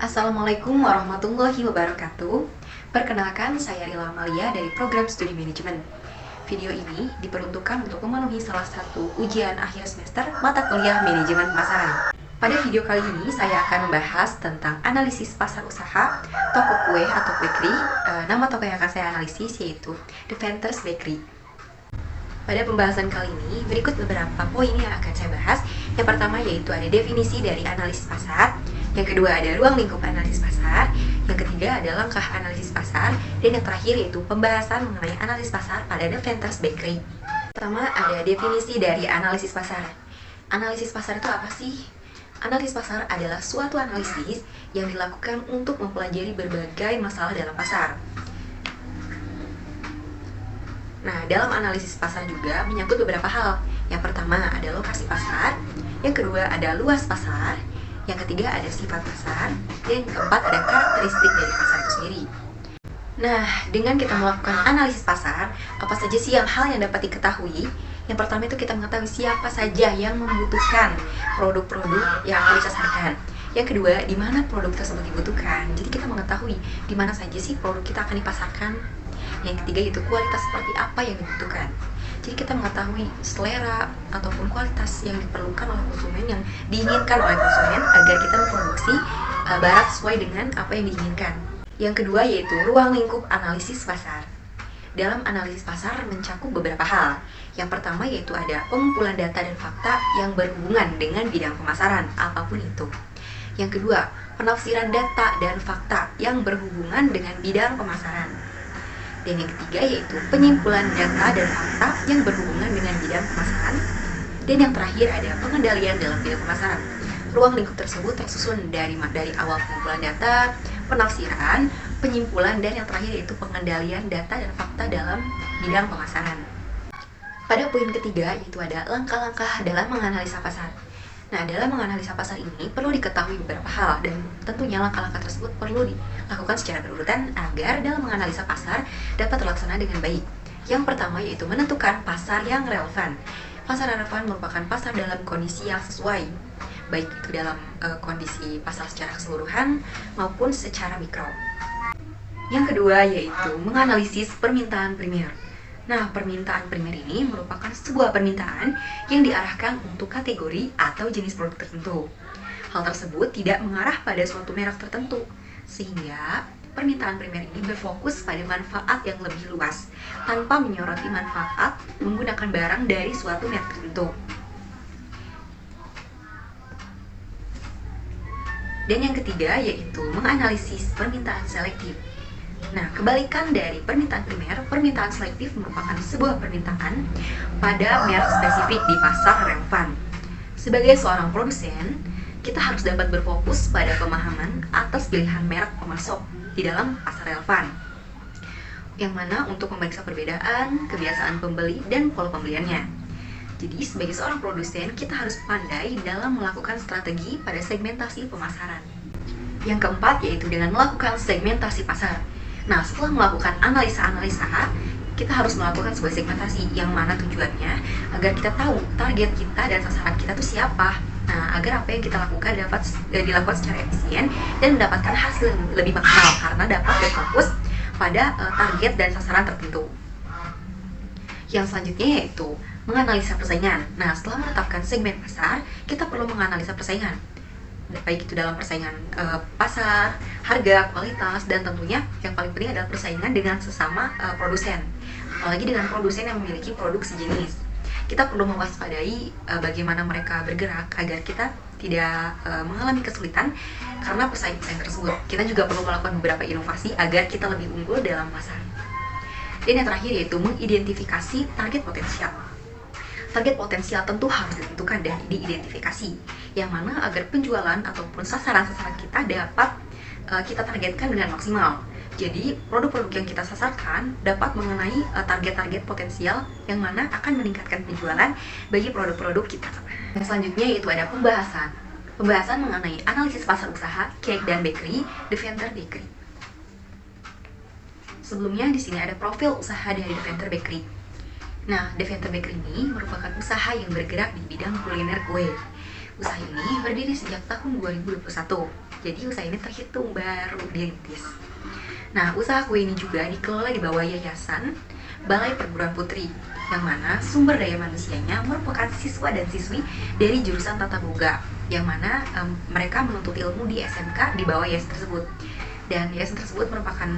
Assalamualaikum warahmatullahi wabarakatuh. Perkenalkan, saya Rila Amalia dari program studi manajemen. Video ini diperuntukkan untuk memenuhi salah satu ujian akhir semester mata kuliah manajemen pasaran. Pada video kali ini saya akan membahas tentang analisis pasar usaha toko kue atau bakery. Nama toko yang akan saya analisis yaitu The Ventures Bakery. Pada pembahasan kali ini, berikut beberapa poin yang akan saya bahas. Yang pertama yaitu ada definisi dari analisis pasar. Yang kedua ada ruang lingkup analisis pasar. Yang ketiga ada langkah analisis pasar. Dan yang terakhir yaitu pembahasan mengenai analisis pasar pada The Ventures Bakery. Pertama ada definisi dari analisis pasar. Analisis pasar itu apa sih? Analisis pasar adalah suatu analisis yang dilakukan untuk mempelajari berbagai masalah dalam pasar. Nah, dalam analisis pasar juga menyangkut beberapa hal. Yang pertama ada lokasi pasar, yang kedua ada luas pasar, yang ketiga ada sifat pasar, dan yang keempat ada karakteristik dari pasar itu sendiri. Nah, dengan kita melakukan analisis pasar, apa saja sih hal yang dapat diketahui? Yang pertama itu kita mengetahui siapa saja yang membutuhkan produk-produk yang akan disasarkan. Yang kedua, di mana produk tersebut dibutuhkan. Jadi kita mengetahui di mana saja sih produk kita akan dipasarkan. Yang ketiga itu kualitas seperti apa yang dibutuhkan. Jadi kita mengetahui selera ataupun kualitas yang diperlukan oleh konsumen, yang diinginkan oleh konsumen agar kita memproduksi barang sesuai dengan apa yang diinginkan. Yang kedua yaitu ruang lingkup analisis pasar. Dalam analisis pasar mencakup beberapa hal. Yang pertama yaitu ada pengumpulan data dan fakta yang berhubungan dengan bidang pemasaran, apapun itu. Yang kedua, penafsiran data dan fakta yang berhubungan dengan bidang pemasaran. Dan yang ketiga yaitu penyimpulan data dan fakta yang berhubungan dengan bidang pemasaran. Dan yang terakhir ada pengendalian dalam bidang pemasaran. Ruang lingkup tersebut tersusun dari awal pengumpulan data, penafsiran, penyimpulan, dan yang terakhir yaitu pengendalian data dan fakta dalam bidang pemasaran. Pada poin ketiga yaitu ada langkah-langkah dalam menganalisa pasar. Nah, dalam menganalisa pasar ini perlu diketahui beberapa hal, dan tentunya langkah-langkah tersebut perlu dilakukan secara berurutan agar dalam menganalisa pasar dapat terlaksana dengan baik. Yang pertama yaitu menentukan pasar yang relevan. Pasar relevan merupakan pasar dalam kondisi yang sesuai, baik itu dalam kondisi pasar secara keseluruhan maupun secara mikro. Yang kedua yaitu menganalisis permintaan primer. Nah, permintaan primer ini merupakan sebuah permintaan yang diarahkan untuk kategori atau jenis produk tertentu. Hal tersebut tidak mengarah pada suatu merek tertentu, sehingga permintaan primer ini berfokus pada manfaat yang lebih luas, tanpa menyoroti manfaat menggunakan barang dari suatu merek tertentu. Dan yang ketiga yaitu menganalisis permintaan selektif. Nah, kebalikan dari permintaan primer, permintaan selektif merupakan sebuah permintaan pada merek spesifik di pasar relevan. Sebagai seorang produsen, kita harus dapat berfokus pada pemahaman atas pilihan merek pemasok di dalam pasar relevan, yang mana untuk memeriksa perbedaan, kebiasaan pembeli, dan pola pembeliannya. Jadi, sebagai seorang produsen, kita harus pandai dalam melakukan strategi pada segmentasi pemasaran. Yang keempat yaitu dengan melakukan segmentasi pasar. Nah, setelah melakukan analisa-analisa, kita harus melakukan sebuah segmentasi yang mana tujuannya agar kita tahu target kita dan sasaran kita itu siapa. Nah, agar apa yang kita lakukan dapat dilakukan secara efisien dan mendapatkan hasil yang lebih maksimal karena dapat berfokus pada target dan sasaran tertentu. Yang selanjutnya yaitu menganalisa persaingan. Nah, setelah menetapkan segmen pasar, kita perlu menganalisa persaingan, baik itu dalam persaingan pasar, harga, kualitas, dan tentunya yang paling penting adalah persaingan dengan sesama produsen, apalagi dengan produsen yang memiliki produk sejenis. Kita perlu mewaspadai bagaimana mereka bergerak agar kita tidak mengalami kesulitan karena persaingan tersebut. Kita juga perlu melakukan beberapa inovasi agar kita lebih unggul dalam pasar. Dan yang terakhir yaitu mengidentifikasi target potensial. Target potensial tentu harus ditentukan dan diidentifikasi, yang mana agar penjualan ataupun sasaran-sasaran kita dapat kita targetkan dengan maksimal. Jadi, produk-produk yang kita sasarkan dapat mengenai target-target potensial yang mana akan meningkatkan penjualan bagi produk-produk kita. Yang selanjutnya yaitu ada pembahasan. Pembahasan mengenai analisis pasar usaha cake dan bakery, The Ventures Bakery. Sebelumnya di sini ada profil usaha dari The Ventures Bakery. Nah, The Ventures Bakery ini merupakan usaha yang bergerak di bidang kuliner kue. Usaha ini berdiri sejak tahun 2021. Jadi usaha ini terhitung baru dirintis. Nah, usaha kue ini juga dikelola di bawah Yayasan Balai Perguruan Putri, yang mana sumber daya manusianya merupakan siswa dan siswi dari jurusan Tata Boga, yang mana mereka menuntut ilmu di SMK di bawah yayasan tersebut. Dan yayasan tersebut merupakan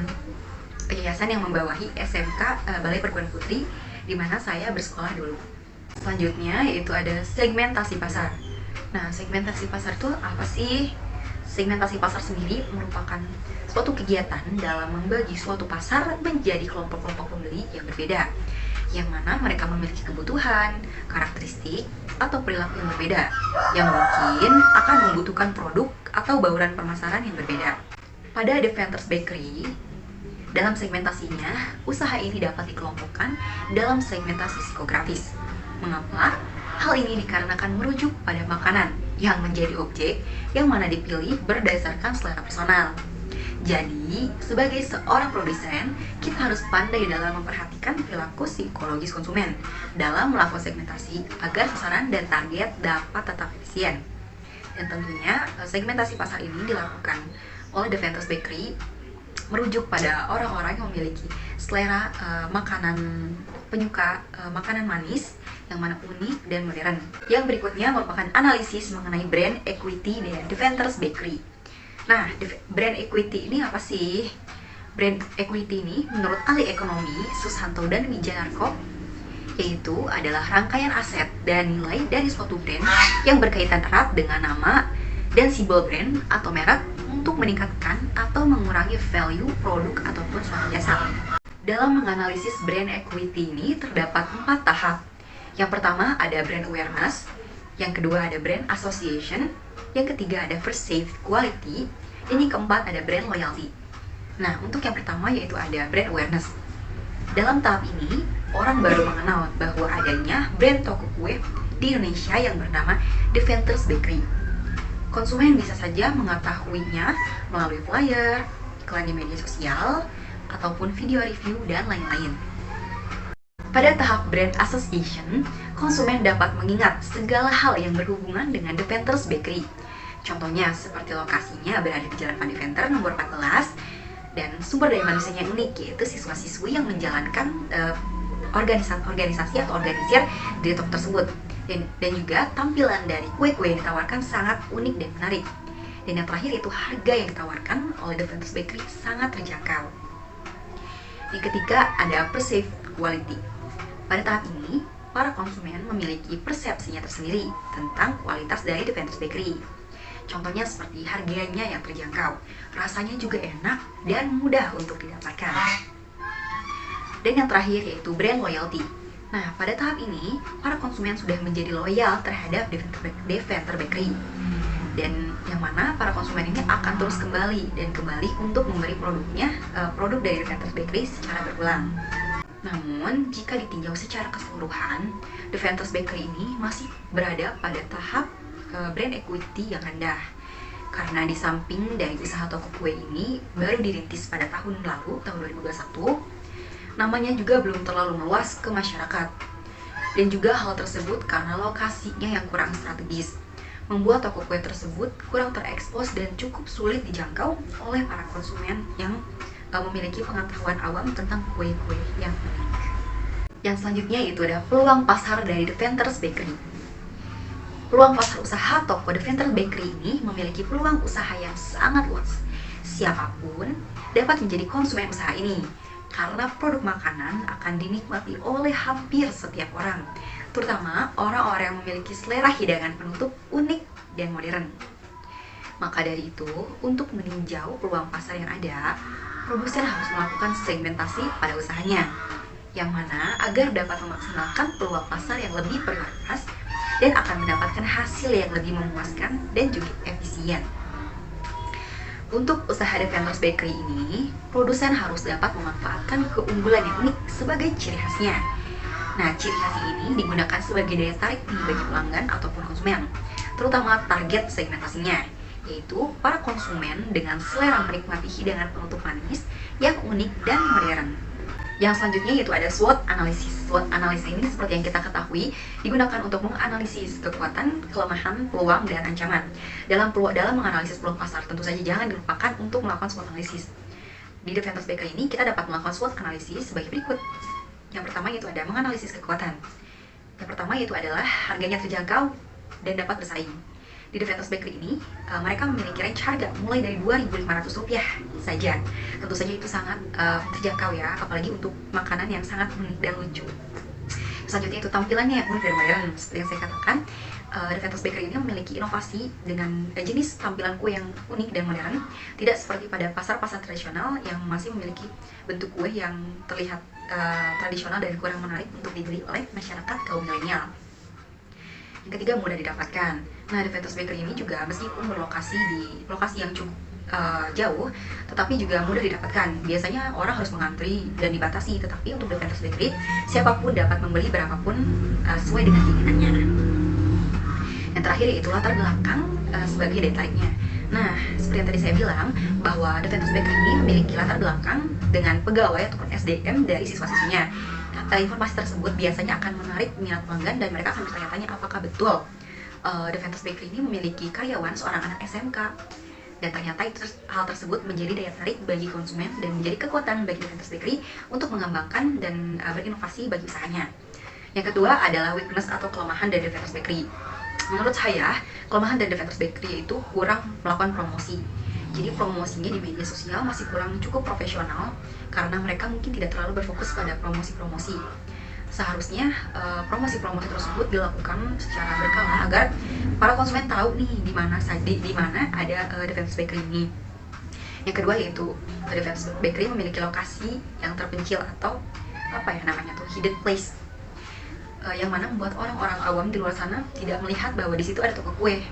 yayasan yang membawahi SMK Balai Perguruan Putri, di mana saya bersekolah dulu. Selanjutnya yaitu ada segmentasi pasar. Nah, segmentasi pasar itu apa sih? Segmentasi pasar sendiri merupakan suatu kegiatan dalam membagi suatu pasar menjadi kelompok-kelompok pembeli yang berbeda, yang mana mereka memiliki kebutuhan, karakteristik, atau perilaku yang berbeda, yang mungkin akan membutuhkan produk atau bauran pemasaran yang berbeda. Pada Devanters Bakery, dalam segmentasinya, usaha ini dapat dikelompokkan dalam segmentasi psikografis. Mengapa? Hal ini dikarenakan merujuk pada makanan yang menjadi objek yang mana dipilih berdasarkan selera personal. Jadi, sebagai seorang produsen, kita harus pandai dalam memperhatikan perilaku psikologis konsumen dalam melakukan segmentasi agar sasaran dan target dapat tetap efisien. Dan tentunya, segmentasi pasar ini dilakukan oleh Devanters Bakery merujuk pada orang-orang yang memiliki selera makanan penyuka makanan manis yang mana unik dan modern. Yang berikutnya merupakan analisis mengenai brand equity dari Devanters Bakery. Nah, brand equity ini apa sih? Brand equity ini menurut ahli ekonomi Susanto dan Wijanarko yaitu adalah rangkaian aset dan nilai dari suatu brand yang berkaitan erat dengan nama dan simbol brand atau merek untuk meningkatkan atau mengurangi value produk ataupun suatu jasa. Dalam menganalisis brand equity ini terdapat 4 tahap. Yang pertama ada brand awareness, yang kedua ada brand association, yang ketiga ada perceived quality, dan yang keempat ada brand loyalty. Nah, untuk yang pertama yaitu ada brand awareness. Dalam tahap ini, orang baru mengenal bahwa adanya brand toko kue di Indonesia yang bernama Devanters Bakery. Konsumen bisa saja mengetahuinya melalui flyer, iklan di media sosial, ataupun video review, dan lain-lain. Pada tahap brand association, konsumen dapat mengingat segala hal yang berhubungan dengan Devanters Bakery. Contohnya seperti lokasinya berada di Jalan Van Deventer nomor 14, dan sumber daya manusianya unik, yaitu siswa-siswi yang menjalankan organisasi atau organisir di toko tersebut. Dan juga tampilan dari kue-kue yang ditawarkan sangat unik dan menarik. Dan yang terakhir itu harga yang ditawarkan oleh Devanters Bakery sangat terjangkau. Yang ketiga ada perceived quality. Pada tahap ini, para konsumen memiliki persepsinya tersendiri tentang kualitas dari Devanters Bakery. Contohnya seperti harganya yang terjangkau, rasanya juga enak dan mudah untuk didapatkan. Dan yang terakhir yaitu brand loyalty. Nah, pada tahap ini, para konsumen sudah menjadi loyal terhadap Devanters Bakery. Dan yang mana para konsumen ini akan terus kembali untuk membeli produk dari Devanters Bakery secara berulang. Namun, jika ditinjau secara keseluruhan, Devanters Bakery ini masih berada pada tahap brand equity yang rendah. Karena di samping dari usaha toko kue ini baru dirintis pada tahun lalu, tahun 2021, namanya juga belum terlalu meluas ke masyarakat. Dan juga hal tersebut karena lokasinya yang kurang strategis, membuat toko kue tersebut kurang terekspos dan cukup sulit dijangkau oleh para konsumen yang memiliki pengetahuan awam tentang kue-kue yang unik. Yang selanjutnya itu ada peluang pasar dari Devanters Bakery. Peluang pasar usaha toko Devanters Bakery ini memiliki peluang usaha yang sangat luas. Siapapun dapat menjadi konsumen usaha ini, karena produk makanan akan dinikmati oleh hampir setiap orang, terutama orang-orang yang memiliki selera hidangan penutup unik dan modern. Maka dari itu, untuk meninjau peluang pasar yang ada, produsen harus melakukan segmentasi pada usahanya, yang mana agar dapat memaksimalkan peluang pasar yang lebih prioritas dan akan mendapatkan hasil yang lebih memuaskan dan juga efisien. Untuk usaha Devanters Bakery ini, produsen harus dapat memanfaatkan keunggulan yang unik sebagai ciri khasnya. Nah, ciri khas ini digunakan sebagai daya tarik bagi pelanggan ataupun konsumen, terutama target segmentasinya, yaitu para konsumen dengan selera menikmati hidangan penutup manis yang unik dan modern. Yang selanjutnya yaitu ada SWOT analisis. SWOT analisis ini seperti yang kita ketahui digunakan untuk menganalisis kekuatan, kelemahan, peluang, dan ancaman. Dalam menganalisis peluang pasar, tentu saja jangan dilupakan untuk melakukan SWOT analisis. Di The Ventus Bakery ini kita dapat melakukan SWOT analisis sebagai berikut. Yang pertama yaitu ada menganalisis kekuatan. Yang pertama yaitu adalah harganya terjangkau dan dapat bersaing. Di The Ventus Bakery ini, mereka memiliki range harga mulai dari Rp2.500 saja. Tentu saja itu sangat terjangkau ya, apalagi untuk makanan yang sangat unik dan lucu. Selanjutnya itu tampilannya yang unik dan modern. Seperti yang saya katakan, The Ventus Bakery ini memiliki inovasi dengan jenis tampilan kue yang unik dan modern. Tidak seperti pada pasar-pasar tradisional yang masih memiliki bentuk kue yang terlihat tradisional dan kurang menarik untuk dibeli oleh masyarakat kaum milenial. Yang ketiga, mudah didapatkan. Nah, The Ventus Bakery ini juga meskipun berlokasi di lokasi yang cukup jauh, tetapi juga mudah didapatkan. Biasanya orang harus mengantri dan dibatasi, tetapi untuk The Ventus Bakery, siapapun dapat membeli berapapun sesuai dengan keinginannya. Yang terakhir yaitu latar belakang sebagai detailnya. Nah, seperti yang tadi saya bilang, bahwa The Ventus Bakery ini memiliki latar belakang dengan pegawai ataupun SDM dari siswa-siswinya. Informasi tersebut biasanya akan menarik minat pelanggan dan mereka akan bertanya-tanya apakah betul The Ventus Bakery ini memiliki karyawan seorang anak SMK. Dan ternyata hal tersebut menjadi daya tarik bagi konsumen dan menjadi kekuatan bagi The Ventus Bakery untuk mengembangkan dan berinovasi bagi usahanya. Yang kedua adalah weakness atau kelemahan dari The Ventus Bakery. Menurut saya, kelemahan dari The Ventus Bakery itu kurang melakukan promosi. Jadi promosinya di media sosial masih kurang cukup profesional karena mereka mungkin tidak terlalu berfokus pada promosi-promosi. Seharusnya promosi-promosi tersebut dilakukan secara berkala agar para konsumen tahu nih di mana ada The Ventus Bakery ini. Yang kedua yaitu The Ventus Bakery memiliki lokasi yang terpencil atau hidden place, yang mana membuat orang-orang awam di luar sana tidak melihat bahwa di situ ada toko kue.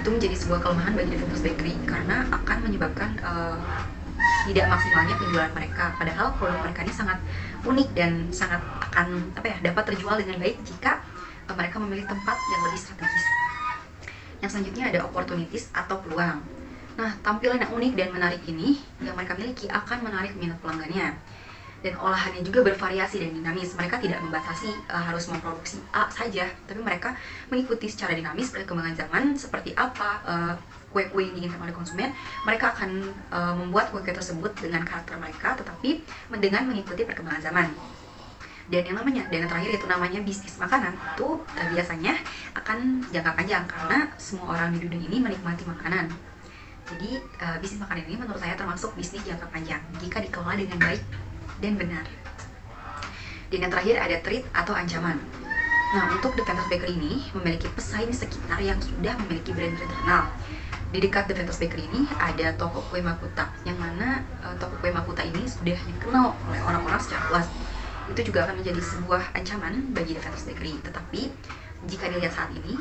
Itu menjadi sebuah kelemahan bagi The Ventus Bakery karena akan menyebabkan tidak maksimalnya penjualan mereka. Padahal produk mereka ini sangat unik dan sangat akan dapat terjual dengan baik jika mereka memilih tempat yang lebih strategis. Yang selanjutnya ada opportunities atau peluang. Nah, tampilan yang unik dan menarik ini yang mereka miliki akan menarik minat pelanggannya. Dan olahannya juga bervariasi dan dinamis. Mereka tidak membatasi harus memproduksi A saja, tapi mereka mengikuti secara dinamis perkembangan zaman seperti apa kue-kue yang diinginkan oleh konsumen. Mereka akan membuat kue-kue tersebut dengan karakter mereka, tetapi dengan mengikuti perkembangan zaman. Dan yang terakhir itu namanya bisnis makanan. Itu biasanya akan jangka panjang karena semua orang di dunia ini menikmati makanan. Jadi bisnis makanan ini menurut saya termasuk bisnis jangka panjang jika dikelola dengan baik dan benar. Dan yang terakhir ada threat atau ancaman. Nah, untuk The Ventus Bakery ini memiliki pesaing sekitar yang sudah memiliki brand terkenal. Di dekat The Ventus Bakery ini ada toko kue Makuta, yang mana toko kue Makuta ini sudah dikenal oleh orang-orang secara luas. Itu juga akan menjadi sebuah ancaman bagi The Ventus Bakery. Tetapi jika dilihat saat ini,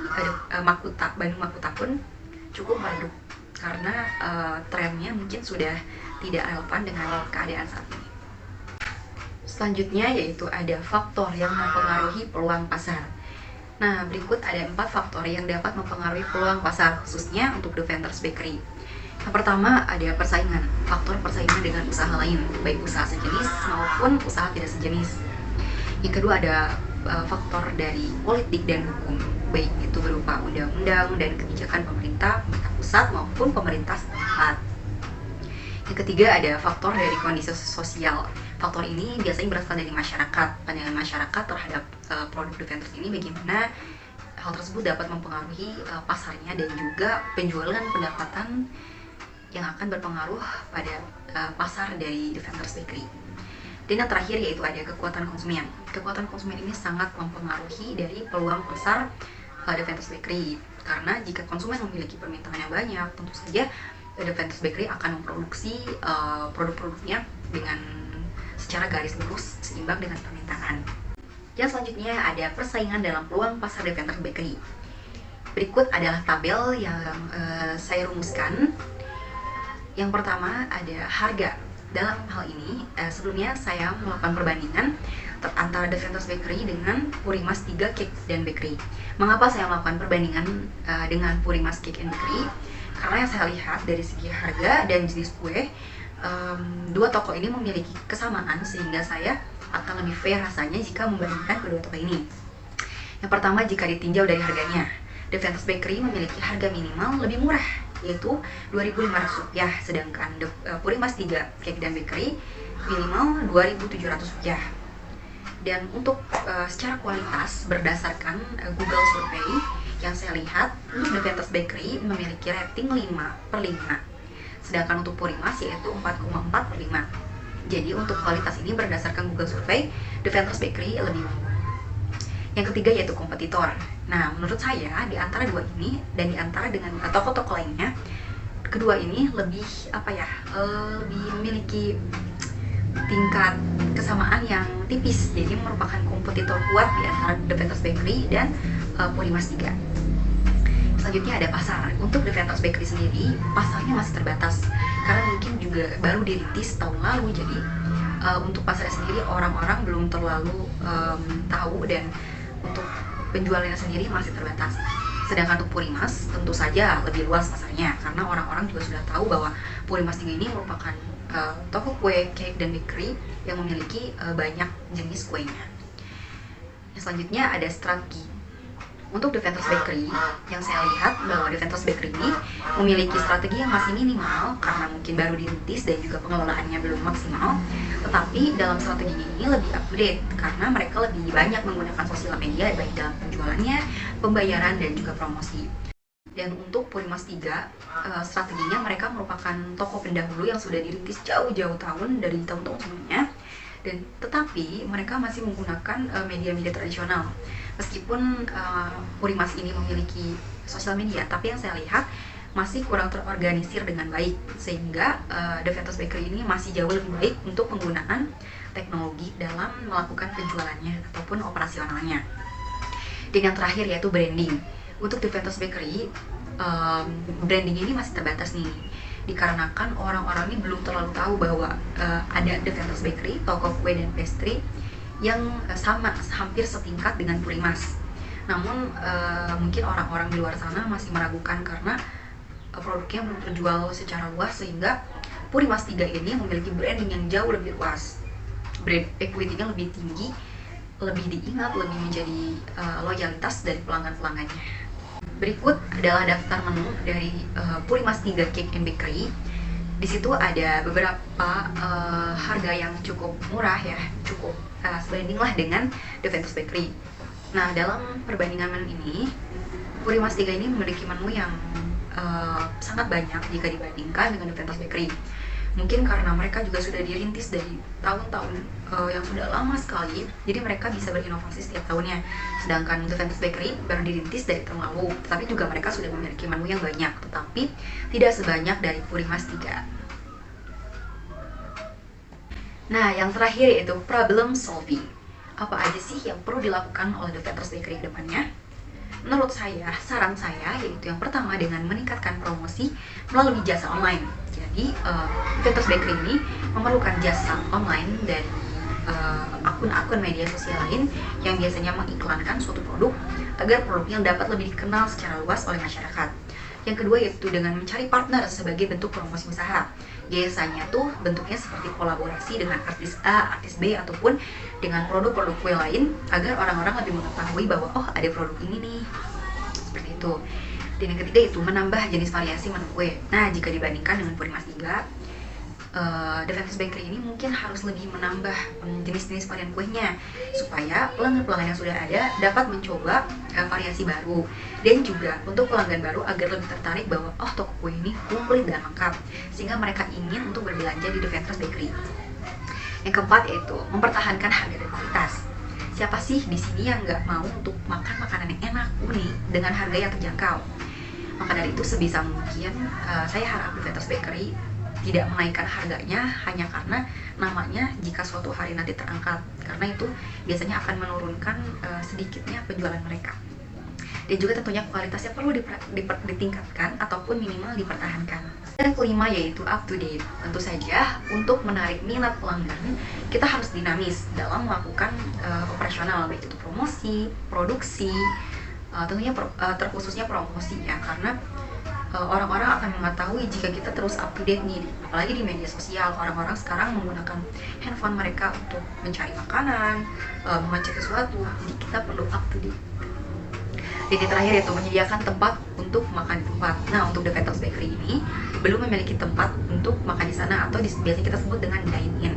Bandung Makuta pun cukup meredup karena trennya mungkin sudah tidak relevan dengan keadaan saat ini. Selanjutnya yaitu ada faktor yang mempengaruhi peluang pasar. Nah, berikut ada 4 faktor yang dapat mempengaruhi peluang pasar khususnya untuk The Ventus Bakery. Yang pertama ada persaingan, faktor persaingan dengan usaha lain, baik usaha sejenis maupun usaha tidak sejenis. Yang kedua ada faktor dari politik dan hukum, baik itu berupa undang-undang dan kebijakan pemerintah pusat maupun pemerintah setempat. Yang ketiga ada faktor dari kondisi sosial. Faktor ini biasanya berasal dari masyarakat, pandangan masyarakat terhadap produk The Ventus ini, bagaimana hal tersebut dapat mempengaruhi pasarnya dan juga penjualan pendapatan yang akan berpengaruh pada pasar dari The Ventus Bakery. Dan yang terakhir yaitu ada kekuatan konsumen. Kekuatan konsumen ini sangat mempengaruhi dari peluang pasar The Ventus Bakery, karena jika konsumen memiliki permintaan yang banyak, tentu saja The Ventus Bakery akan memproduksi produk-produknya dengan secara garis lurus seimbang dengan permintaan. Yang selanjutnya ada persaingan dalam peluang pasar The Ventus Bakery. Berikut adalah tabel yang saya rumuskan. Yang pertama ada harga. Dalam hal ini sebelumnya saya melakukan perbandingan antara The Ventus Bakery dengan Purimas 3 Cake dan Bakery. Mengapa saya melakukan perbandingan dengan Purimas Cake and Bakery? Karena yang saya lihat dari segi harga dan jenis kue, dua toko ini memiliki kesamaan sehingga saya akan lebih fair rasanya jika membandingkan kedua toko ini. Yang pertama, jika ditinjau dari harganya, The Ventus Bakery memiliki harga minimal lebih murah, yaitu Rp2.500, sedangkan Purimas 3 Cake dan Bakery minimal Rp2.700. Dan untuk secara kualitas, berdasarkan Google Survey yang saya lihat, untuk The Ventus Bakery memiliki rating 5/5, sedangkan untuk Purimas yaitu 4,4/5. Jadi untuk kualitas ini berdasarkan Google Survey, The Ventus Bakery lebih unggul. Yang ketiga yaitu kompetitor. Nah, menurut saya di antara dua ini dan di antara dengan toko-toko lainnya, kedua ini lebih lebih memiliki tingkat kesamaan yang tipis. Jadi merupakan kompetitor kuat di antara The Ventus Bakery dan Purimas 3. Selanjutnya ada pasar. Untuk The Ventus Bakery sendiri, pasarnya masih terbatas karena mungkin juga baru dirintis tahun lalu. Jadi untuk pasarnya sendiri orang-orang belum terlalu tahu, dan untuk penjualannya sendiri masih terbatas. Sedangkan untuk Purimas tentu saja lebih luas pasarnya karena orang-orang juga sudah tahu bahwa Purimas 3 ini merupakan toko kue, cake, dan bakery yang memiliki banyak jenis kuenya. Yang selanjutnya ada strategi. Untuk The Ventus Bakery, yang saya lihat bahwa The Ventus Bakery ini memiliki strategi yang masih minimal karena mungkin baru dirintis dan juga pengelolaannya belum maksimal. Tetapi dalam strategi ini lebih up to date karena mereka lebih banyak menggunakan sosial media baik dalam penjualannya, pembayaran, dan juga promosi. Dan untuk Purimas 3, strateginya mereka merupakan toko pendahulu yang sudah dirintis jauh-jauh tahun dari tahun-tahun sebelumnya. Dan tetapi mereka masih menggunakan media-media tradisional. Meskipun Purimas ini memiliki sosial media, tapi yang saya lihat masih kurang terorganisir dengan baik, sehingga The Ventus Bakery ini masih jauh lebih baik untuk penggunaan teknologi dalam melakukan penjualannya ataupun operasionalnya. Dan yang terakhir yaitu branding. Untuk The Ventus Bakery, branding ini masih terbatas nih, dikarenakan orang-orang ini belum terlalu tahu bahwa ada The Ventus Bakery, toko kue dan pastry yang sama, hampir setingkat dengan Purimas. Namun mungkin orang-orang di luar sana masih meragukan karena produknya belum terjual secara luas, sehingga Purimas 3 ini memiliki branding yang jauh lebih luas, brand equity-nya lebih tinggi, lebih diingat, lebih menjadi loyalitas dari pelanggan-pelanggannya. Berikut adalah daftar menu dari Purimas 3 Cake and Bakery. Di situ ada beberapa harga yang cukup murah ya, cukup sebanding lah dengan The Ventus Bakery. Nah, dalam perbandingan menu ini, Purimas 3 ini memiliki menu yang sangat banyak jika dibandingkan dengan The Ventus Bakery. Mungkin karena mereka juga sudah dirintis dari tahun-tahun yang sudah lama sekali, jadi mereka bisa berinovasi setiap tahunnya. Sedangkan The Ventus Bakery baru dirintis dari tahun lalu, tetapi juga mereka sudah memiliki menu yang banyak, tetapi tidak sebanyak dari Purimas 3. Nah, yang terakhir yaitu problem solving. Apa aja sih yang perlu dilakukan oleh The Ventus Bakery ke depannya? Menurut saya, saran saya yaitu yang pertama dengan meningkatkan promosi melalui jasa online. Jadi, Ventus Bakery ini memerlukan jasa online dari akun-akun media sosial lain yang biasanya mengiklankan suatu produk agar produknya dapat lebih dikenal secara luas oleh masyarakat. Yang kedua yaitu dengan mencari partner sebagai bentuk promosi usaha. Biasanya tuh bentuknya seperti kolaborasi dengan artis A, artis B, ataupun dengan produk-produk kue lain agar orang-orang lebih mengetahui bahwa oh ada produk ini nih, seperti itu. Dan yang ketiga itu menambah jenis variasi menu kue. Nah, jika dibandingkan dengan Purimas 3, The Ventus Bakery ini mungkin harus lebih menambah jenis-jenis varian kuenya supaya pelanggan-pelanggan yang sudah ada dapat mencoba variasi baru, dan juga untuk pelanggan baru agar lebih tertarik bahwa oh toko kue ini komplit dan lengkap, sehingga mereka ingin untuk berbelanja di The Ventus Bakery. Yang keempat yaitu mempertahankan harga dan kualitas. Siapa sih di sini yang nggak mau untuk makan makanan yang enak, unik, dengan harga yang terjangkau? Maka dari itu sebisa mungkin saya harap The Ventus Bakery tidak menaikkan harganya hanya karena namanya jika suatu hari nanti terangkat, karena itu biasanya akan menurunkan sedikitnya penjualan mereka. Dan juga tentunya kualitasnya perlu ditingkatkan ataupun minimal dipertahankan. Dan kelima yaitu up to date. Tentu saja untuk menarik minat pelanggan kita harus dinamis dalam melakukan operasional, baik itu promosi, produksi, tentunya terkhususnya promosi ya, karena orang-orang akan mengetahui jika kita terus up to date nih, apalagi di media sosial. Orang-orang sekarang menggunakan handphone mereka untuk mencari makanan, mengecek sesuatu, jadi kita perlu up to date. Jadi terakhir yaitu menyediakan tempat untuk makan di tempat. Nah, untuk The Petos Bakery ini belum memiliki tempat untuk makan di sana, atau biasanya kita sebut dengan dine-in.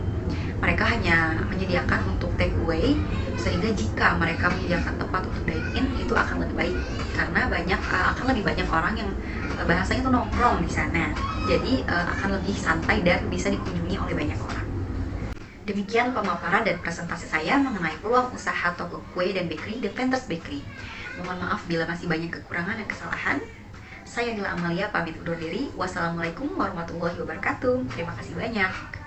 Mereka hanya menyediakan untuk take away, sehingga jika mereka menyediakan tempat untuk dine-in itu akan lebih baik, karena akan lebih banyak orang yang bahasanya itu nongkrong di sana. Jadi akan lebih santai dan bisa dikunjungi oleh banyak orang. Demikian pemaparan dan presentasi saya mengenai peluang usaha toko kue dan bakery The Petos Bakery. Mohon maaf bila masih banyak kekurangan dan kesalahan. Saya Nila Amalia pamit undur diri. Wassalamualaikum warahmatullahi wabarakatuh. Terima kasih banyak.